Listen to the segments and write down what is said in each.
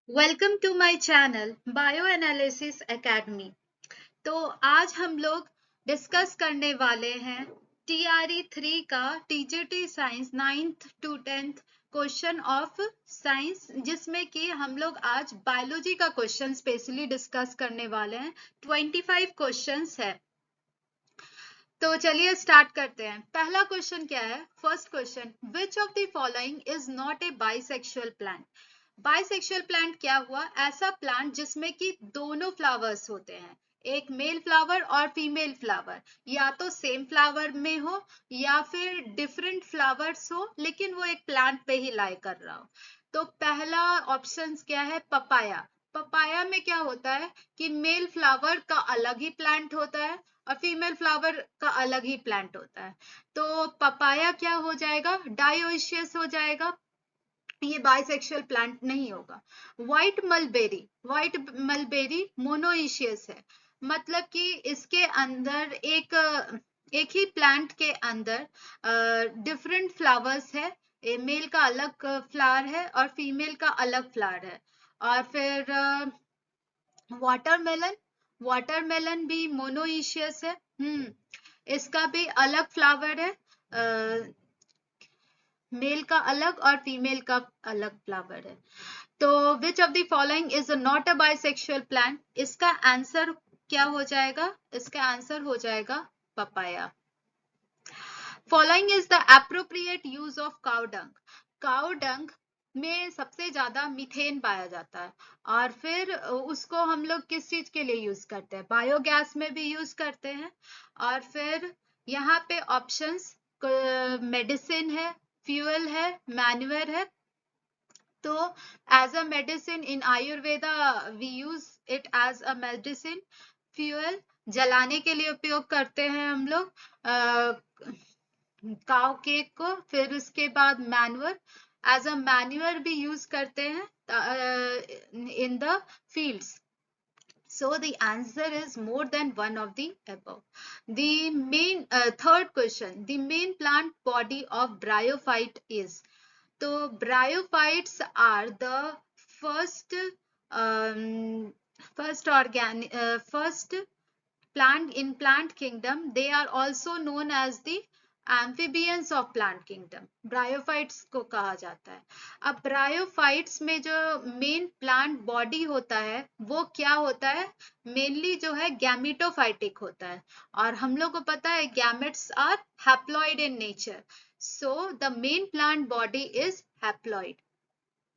Welcome to my channel bio analysis academy. तो आज हम लोग डिस्कस करने वाले हैं टीआरई 3 का TGT science 9th to 10th question of science, जिसमें कि हम लोग आज बायोलॉजी का क्वेश्चन स्पेशली डिस्कस करने वाले हैं। 25 क्वेश्चंस है, तो चलिए स्टार्ट करते हैं। पहला क्वेश्चन क्या है? First question, which of the following is not a bisexual plant? Bisexual plant क्या हुआ? ऐसा प्लांट जिसमें कि दोनों फ्लावर्स होते हैं, एक मेल फ्लावर और फीमेल फ्लावर, या तो सेम फ्लावर में हो या फिर डिफरेंट फ्लावर्स हो, लेकिन वो एक प्लांट पे ही लाई कर रहा हो। तो पहला ऑप्शन क्या है? पपाया। पपाया में क्या होता है कि मेल फ्लावर का अलग ही प्लांट होता है और फीमेल फ्लावर का अलग ही प्लांट होता है। तो पपाया क्या हो जाएगा? डायोइशियस हो जाएगा, ये बाइसेक्सुअल प्लांट नहीं होगा। व्हाइट मलबेरी मोनोइशियस है, मतलब कि इसके अंदर एक ही प्लांट के अंदर डिफरेंट फ्लावर्स है, मेल का अलग फ्लावर है और फीमेल का अलग फ्लावर है। और फिर वाटरमेलन, वाटरमेलन भी मोनोइशियस है। इसका भी अलग फ्लावर है, मेल का अलग और फीमेल का अलग फ्लावर है। तो विच of the following is not a bisexual plant? इसका आंसर क्या हो जाएगा? इसका आंसर हो जाएगा papaya. Following is the appropriate use of cow dung? Cow dung में सबसे ज्यादा मीथेन पाया जाता है, और फिर उसको हम लोग किस चीज के लिए यूज करते हैं? बायोगैस में भी यूज करते हैं। और फिर यहाँ पे ऑप्शंस मेडिसिन है, फ्यूल है, मैन्यूअर है। तो as a medicine in Ayurveda we use it as a medicine. Fuel जलाने के लिए उपयोग करते हैं हम लोग काव केक को। फिर उसके बाद मैन्यूअर, एज अ मैन्यूअर भी यूज करते हैं in the fields. So the answer is more than one of the above. The main third question, the main plant body of bryophyte is? So bryophytes are the first first plant in plant kingdom. They are also known as the amphibians of plant kingdom. Bryophytes को कहा जाता है। अब bryophytes में जो main plant body होता है वो क्या होता है? मेनली जो है गैमेटोफाइटिक होता है, और हम लोग को पता है gametes are haploid in nature, so the main plant body is haploid,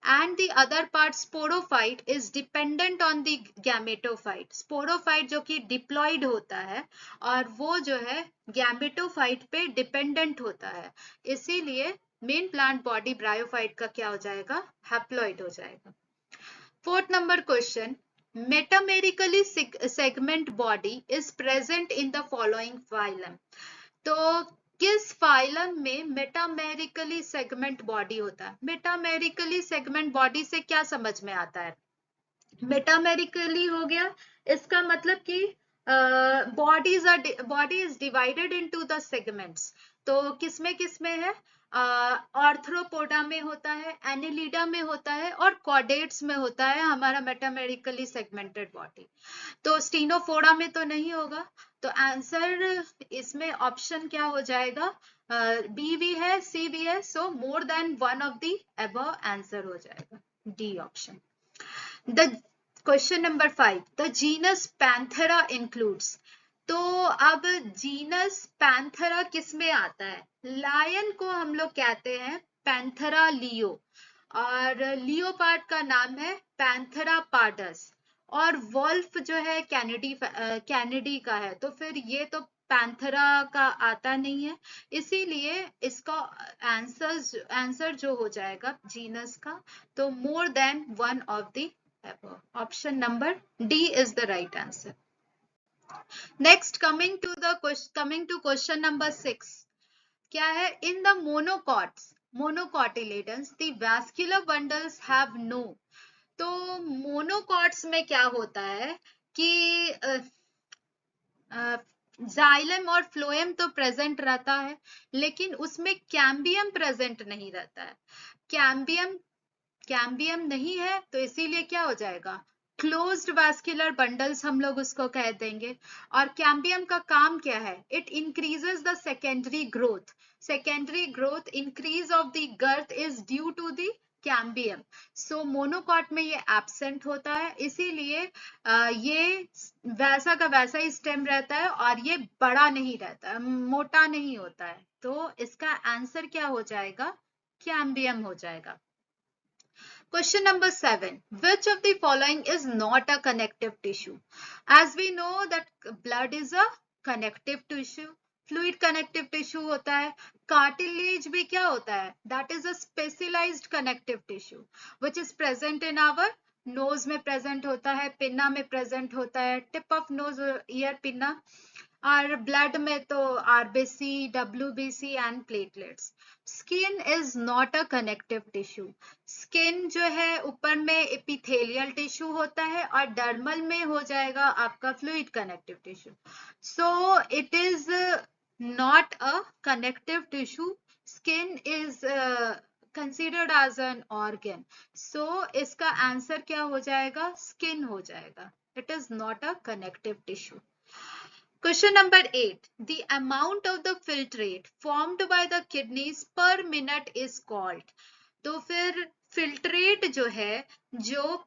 and the other part sporophyte is dependent on the gametophyte. sporophyte जो कि diploid होता है और वो जो है gametophyte पे dependent होता है, इसीलिए मेन प्लांट बॉडी ब्रायोफाइट का क्या हो जाएगा? हैप्लॉइड हो जाएगा। Fourth number question, metamerically segment body is present in the following phylum? तो किस फाइलम में मेटामेरिकली सेगमेंट बॉडी होता है? मेटामेरिकली सेगमेंट बॉडी से क्या समझ में आता है? मेटामेरिकली हो गया, इसका मतलब कि body is divided into the segments. तो किसमें किसमें है? ऑर्थ्रोपोडा में होता है, एनिलिडा में होता है और कॉर्डेट्स में होता है हमारा मेटामेरिकली सेगमेंटेड बॉडी। तो स्टीनोफोरा में तो नहीं होगा, तो आंसर इसमें ऑप्शन क्या हो जाएगा? बी भी है, सी भी है, so more than one of the above answer हो जाएगा D option. The question number 5, the genus Panthera includes? तो अब जीनस पैंथेरा किस में आता है? लायन को हम लोग कहते हैं पैंथेरा लियो, और लियोपार्ड का नाम है पैंथेरा पार्डस, और वॉल्फ जो है कैनेडी का है, तो फिर ये तो पैंथेरा का आता नहीं है, इसीलिए इसका आंसर जो हो जाएगा जीनस का, तो more than one of the option number D is the right answer. Next coming to question number 6, क्या है? In the monocotyledons the vascular bundles have no? तो मोनोकॉट्स में क्या होता है कि जाइलम और फ्लोएम तो प्रेजेंट रहता है, लेकिन उसमें कैम्बियम प्रेजेंट नहीं रहता है। कैम्बियम कैम्बियम नहीं है तो इसीलिए क्या हो जाएगा, क्लोज्ड वैस्कुलर बंडल्स हम लोग उसको कह देंगे। और कैम्बियम का काम क्या है, it increases the secondary growth, secondary growth increase of the girth is due to the cambium. So monocot में ये एब्सेंट होता है, इसीलिए ये वैसा का वैसा ही स्टेम रहता है और ये बड़ा नहीं रहता है, मोटा नहीं होता है। तो इसका आंसर क्या हो जाएगा, कैम्बियम हो जाएगा। Question number 7. Which of the following is not a connective tissue? As we know that blood is a connective tissue. Fluid connective tissue होता है. Cartilage भी क्या होता है? That is a specialized connective tissue which is present in our nose में present होता है, pinna में present होता है, tip of nose, ear, pinna. और ब्लड में तो RBC, WBC and platelets. Skin is not a connective tissue. Skin जो है ऊपर में एपिथेलियल टिश्यू होता है और डर्मल में हो जाएगा आपका fluid connective tissue. So it is not a connective tissue. Skin is considered as an organ. So इसका आंसर क्या हो जाएगा, स्किन हो जाएगा। It is not a connective tissue. Question number 8. The amount of the filtrate formed by the kidneys per minute is called. तो फिर filtrate जो है, जो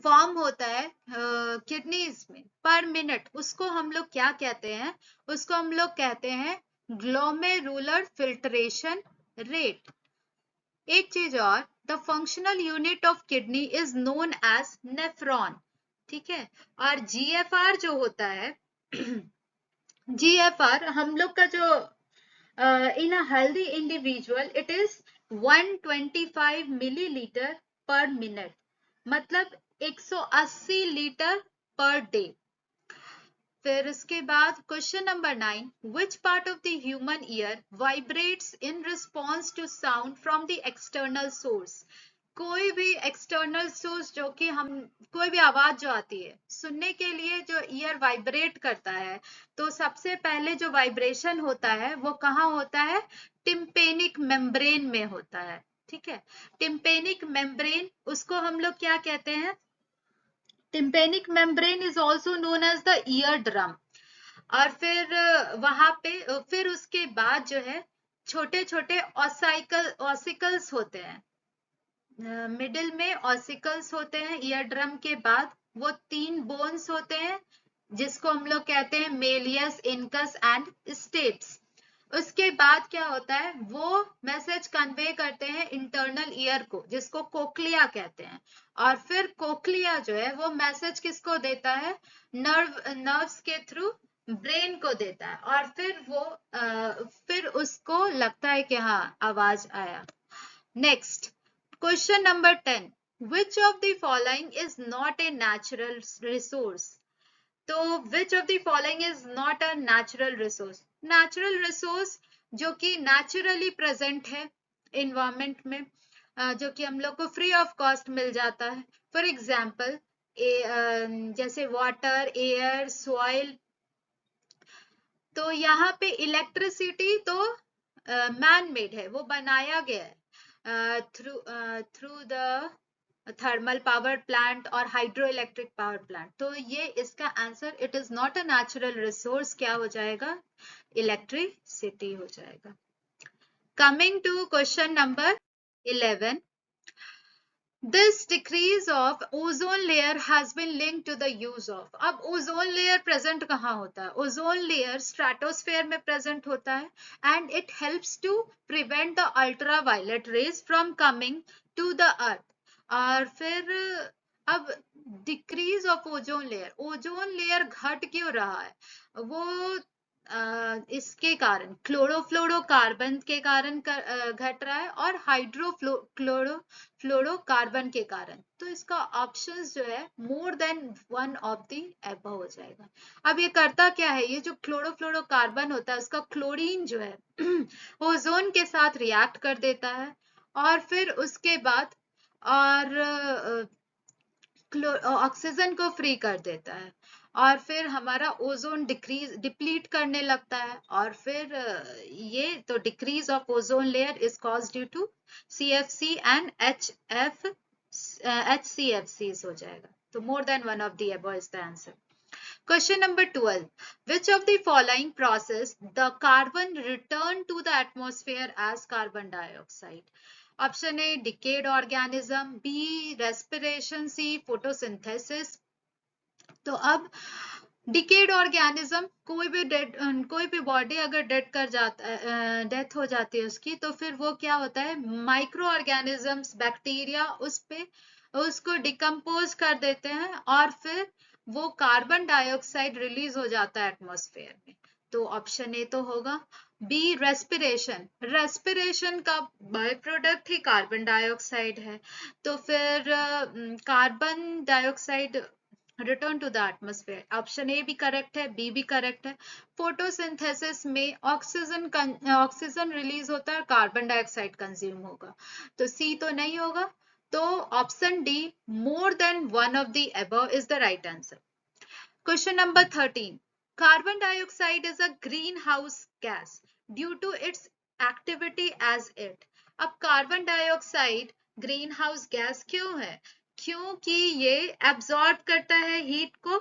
फॉर्म होता है किडनीज में पर मिनट, उसको हम लोग क्या कहते हैं, उसको हम लोग कहते हैं ग्लोमेरुलर फिल्ट्रेशन रेट। एक चीज और, the functional unit of kidney is known as nephron. ठीक है। और जीएफआर जो होता है, जीएफआर हम लोग का जो in a healthy individual it is 125 millilitre per minute, मतलब 180 लीटर पर डे। फिर इसके बाद question number 9, which part of the human ear vibrates in response to sound from the external source. कोई भी एक्सटर्नल सोर्स जो कि हम, कोई भी आवाज जो आती है सुनने के लिए जो ईयर वाइब्रेट करता है, तो सबसे पहले जो वाइब्रेशन होता है वो कहाँ होता है, टिम्पेनिक मेम्ब्रेन में होता है। ठीक है। टिम्पेनिक मेम्ब्रेन, उसको हम लोग क्या कहते हैं, tympanic membrane is also known as the ear drum. और फिर वहां पे फिर उसके बाद जो है छोटे छोटे ऑसिकल्स होते हैं, मिडिल में ऑसिकल्स होते हैं ईयर ड्रम के बाद। वो 3 बोन्स होते हैं जिसको हम लोग कहते हैं मेलियस, इनकस एंड स्टेप्स। उसके बाद क्या होता है, वो मैसेज कन्वे करते हैं इंटरनल ईयर को, जिसको कोक्लिया कहते हैं। और फिर कोक्लिया जो है वो मैसेज किसको देता है, नर्व्स के थ्रू ब्रेन को देता है। और फिर वो फिर उसको लगता है कि हाँ आवाज आया। Next question number 10, which of the following is not a natural resource? तो which of the following is not a natural resource? Natural resource जो कि naturally present है environment में, जो कि हम लोग को फ्री ऑफ कॉस्ट मिल जाता है। फॉर एग्जाम्पल जैसे वाटर, एयर, सॉइल। तो यहाँ पे इलेक्ट्रिसिटी तो मैन मेड है, वो बनाया गया है through the thermal power plant और हाइड्रो इलेक्ट्रिक पावर प्लांट। तो ये इसका answer, it is not a natural resource, क्या हो जाएगा, इलेक्ट्रिसिटी हो जाएगा। Coming to question number 11, This decrease of ozone layer has been linked to the use of। अब ओजोन लेयर प्रेजेंट कहाँ होता है, ओजोन लेयर स्ट्रेटोस्फेयर में प्रेजेंट होता है and it helps to prevent the ultraviolet rays from coming to the earth. और फिर अब डिक्रीज ऑफ ओजोन लेयर घट क्यों रहा है, वो इसके कारण क्लोरोफ्लोरोकार्बन के कारण घट रहा है और क्लोरोफ्लोरोकार्बन के कारण। तो इसका ऑप्शंस जो है मोर than one of the above हो जाएगा। अब ये करता क्या है, ये जो क्लोरोफ्लोरोकार्बन होता है उसका क्लोरीन जो है ओजोन के साथ रिएक्ट कर देता है और फिर उसके बाद और ऑक्सीजन को फ्री कर देता है और फिर हमारा ओजोन डिप्लीट करने लगता है और फिर ये तो decrease of ozone layer is cause due to CFC and HCFCs हो जाएगा. तो more than one of the above is the answer. Question number 12. Which of the following process the carbon return to the atmosphere as carbon dioxide? Option A, decayed organism. B, respiration. C, photosynthesis. तो अब decade organism कोई भी body अगर death हो जाती है उसकी, तो फिर वो क्या होता है, माइक्रो ऑर्गेनिजम्स बैक्टीरिया उसको डिकम्पोज कर देते हैं और फिर वो कार्बन डाइऑक्साइड रिलीज हो जाता है एटमॉस्फेयर में. तो ऑप्शन ए तो होगा. बी, रेस्पिरेशन का बाय प्रोडक्ट ही कार्बन डाइऑक्साइड है, तो फिर carbon dioxide return to the atmosphere. Option A भी करेक्ट है, बी भी करेक्ट है. फोटोसिंथेसिस में ऑक्सीजन रिलीज होता है, कार्बन डाइऑक्साइड कंज्यूम होगा, तो सी तो नहीं होगा. तो option D, more than one of the above is the right answer. Question number 13. Carbon dioxide is a green house gas due to its activity as it. अब carbon dioxide green house gas क्यों है? क्योंकि ये absorb करता है heat को.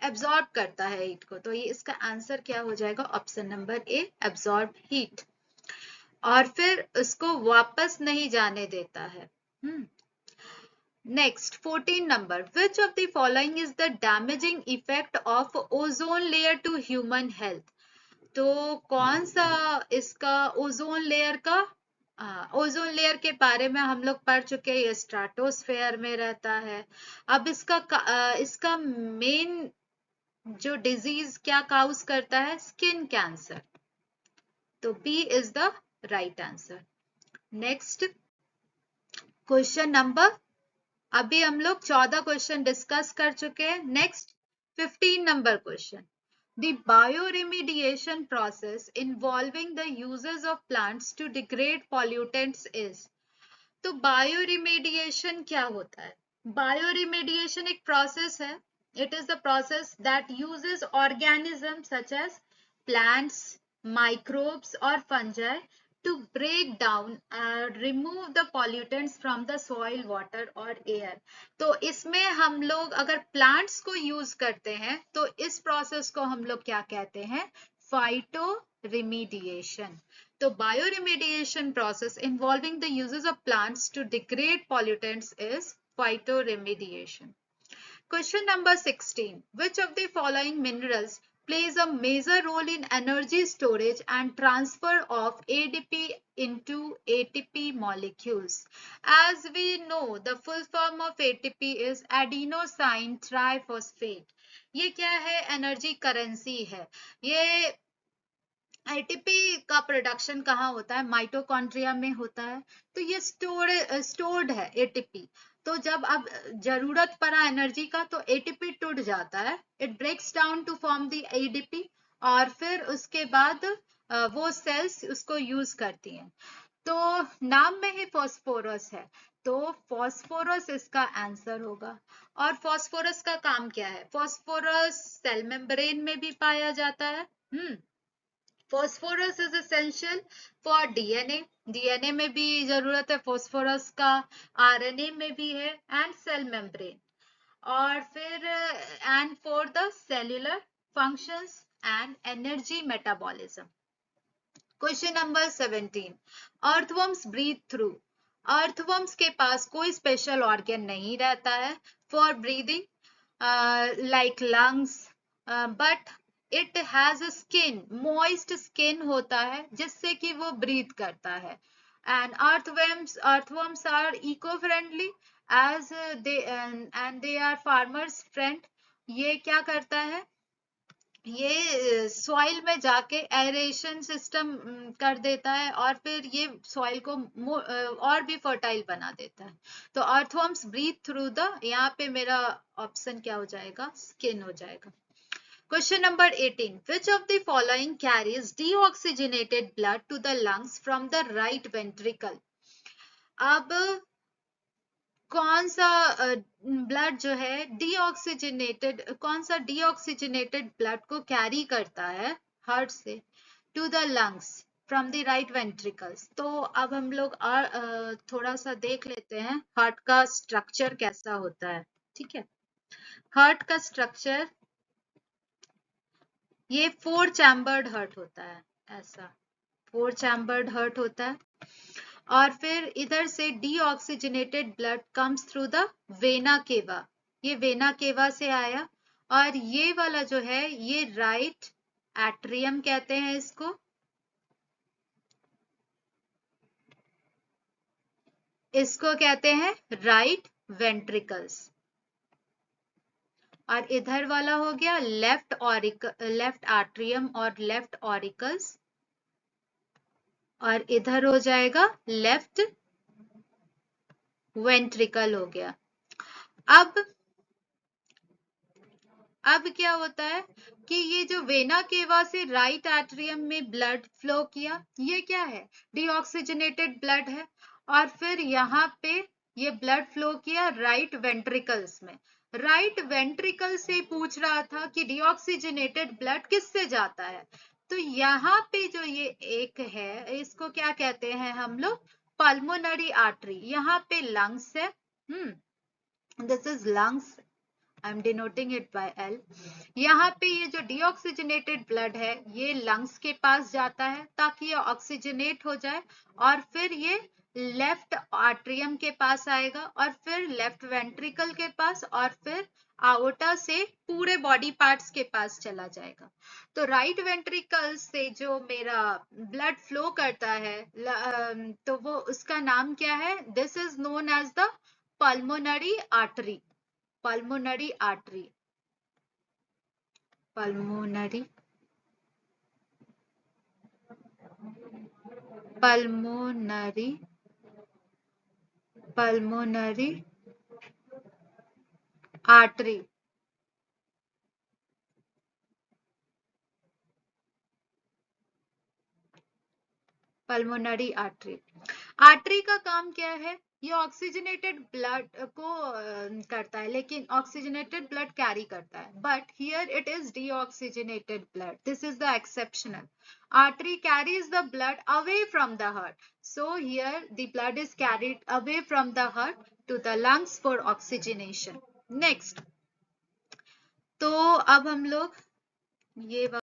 Absorb करता है हीट को, तो ये इसका आंसर क्या हो जाएगा? Option number A, absorb heat, और फिर उसको वापस नहीं जाने देता है. Next 14 number. Which of the following is the damaging effect of ozone layer to human health. तो कौन सा इसका ओजोन लेयर का ओजोन लेयर के बारे में हम लोग पढ़ चुके हैं, ये स्ट्रेटोस्फेयर में रहता है. अब इसका मेन जो डिजीज क्या काउज करता है? Skin cancer. तो B is the right answer. Next question number, अभी हम लोग 14 क्वेश्चन डिस्कस कर चुके हैं. Next 15 number question. The bioremediation process involving the uses of plants to degrade pollutants is. तो bioremediation क्या होता है? Bioremediation एक process है. It is the process that uses organisms such as plants, microbes or fungi to break down and remove the pollutants from the soil, water or air. तो इसमें हम लोग अगर प्लांट्स को यूज करते हैं तो इस प्रोसेस को हम लोग क्या कहते हैं? Phyto remediation. तो bioremediation process involving the uses of plants to degrade pollutants is phytoremediation. Question number 16. Which of the following minerals plays a major role in energy storage and transfer of ADP into ATP molecules? As we know, the full form of ATP is adenosine triphosphate. ये क्या है? Energy currency है. ये ATP का production कहाँ होता है? Mitochondria में होता है. तो ये स्टोर्ड है एटीपी. तो जब अब जरूरत पड़ा एनर्जी का तो एटीपी टूट जाता है, it breaks down to form the ADP, और फिर उसके बाद वो सेल्स उसको यूज करती हैं. तो नाम में ही फॉस्फोरस है, तो फॉस्फोरस इसका आंसर होगा. और फॉस्फोरस का काम क्या है? फॉस्फोरस सेल मेम्ब्रेन में भी पाया जाता है. Phosphorus is essential for DNA. DNA में भी जरूरत है फॉस्फोरस का, आरएनए में भी है, एंड सेल मेम्ब्रेन, और फिर and for the cellular functions and energy metabolism. Question number 17. Earthworms breathe through. Earthworms के पास कोई स्पेशल ऑर्गन नहीं रहता है for breathing like lungs, but it has a skin, moist skin होता है जिससे कि वो ब्रीथ करता है. And earthworms are eco friendly as they and they are farmers friend. ये क्या करता है? ये सॉइल में जाके एरेशन सिस्टम कर देता है और फिर ये सॉइल को और भी फर्टाइल बना देता है. तो अर्थवर्म्स ब्रीथ थ्रू द, यहाँ पे मेरा ऑप्शन क्या हो जाएगा? स्किन हो जाएगा. Question number 18. Which of the following carries deoxygenated blood to the lungs from the right ventricle? अब कौन सा ब्लड जो है डीऑक्सीजनेटेड, कौन सा डीऑक्सीजनेटेड ब्लड को कैरी करता है हार्ट से to the lungs from the right ventricles. तो अब हम लोग थोड़ा सा देख लेते हैं हार्ट का स्ट्रक्चर कैसा होता है। ठीक है, हार्ट का स्ट्रक्चर ये 4 चैम्बर्ड हार्ट होता है, ऐसा 4 चैम्बर्ड हार्ट होता है। और फिर इधर से deoxygenated blood comes through the vena cava, ये वेना केवा से आया। और ये वाला जो है ये राइट एट्रियम कहते हैं इसको, इसको कहते हैं राइट वेंट्रिकल्स। और इधर वाला हो गया लेफ्ट आर्ट्रियम और लेफ्ट ऑरिकल्स, और इधर हो जाएगा लेफ्ट वेंट्रिकल हो गया। अब क्या होता है कि ये जो वेना केवा से राइट एट्रियम में ब्लड फ्लो किया, ये क्या है, डीऑक्सीजनेटेड ब्लड है। और फिर यहाँ पे ये ब्लड फ्लो किया राइट वेंट्रिकल्स में। राइट वेंट्रिकल से पूछ रहा था कि डीऑक्सीजनेटेड ब्लड किससे जाता है, तो यहाँ पे जो ये एक है इसको क्या कहते हैं हम लोग, पल्मोनरी आर्टरी। यहाँ पे लंग्स है, this is lungs, I am denoting it by L। यहाँ पे ये जो डीऑक्सीजनेटेड ब्लड है ये लंग्स के पास जाता है ताकि ये ऑक्सीजनेट हो जाए, और फिर ये लेफ्ट आर्ट्रियम के पास आएगा, और फिर लेफ्ट वेंट्रिकल के पास, और फिर आओर्टा से पूरे बॉडी पार्ट्स के पास चला जाएगा। तो राइट वेंट्रिकल से जो मेरा ब्लड फ्लो करता है तो वो उसका नाम क्या है, this is known as the pulmonary artery, pulmonary artery, pulmonary artery। Pulmonary artery, artery का काम क्या है, ये ऑक्सीजनेटेड ब्लड को करता है, लेकिन ऑक्सीजनेटेड ब्लड कैरी करता है, but here it is deoxygenated blood, this is the exceptional. Artery carries the blood away from the heart, so here the blood is carried away from the heart to the lungs for oxygenation. Next, तो अब हम लोग ये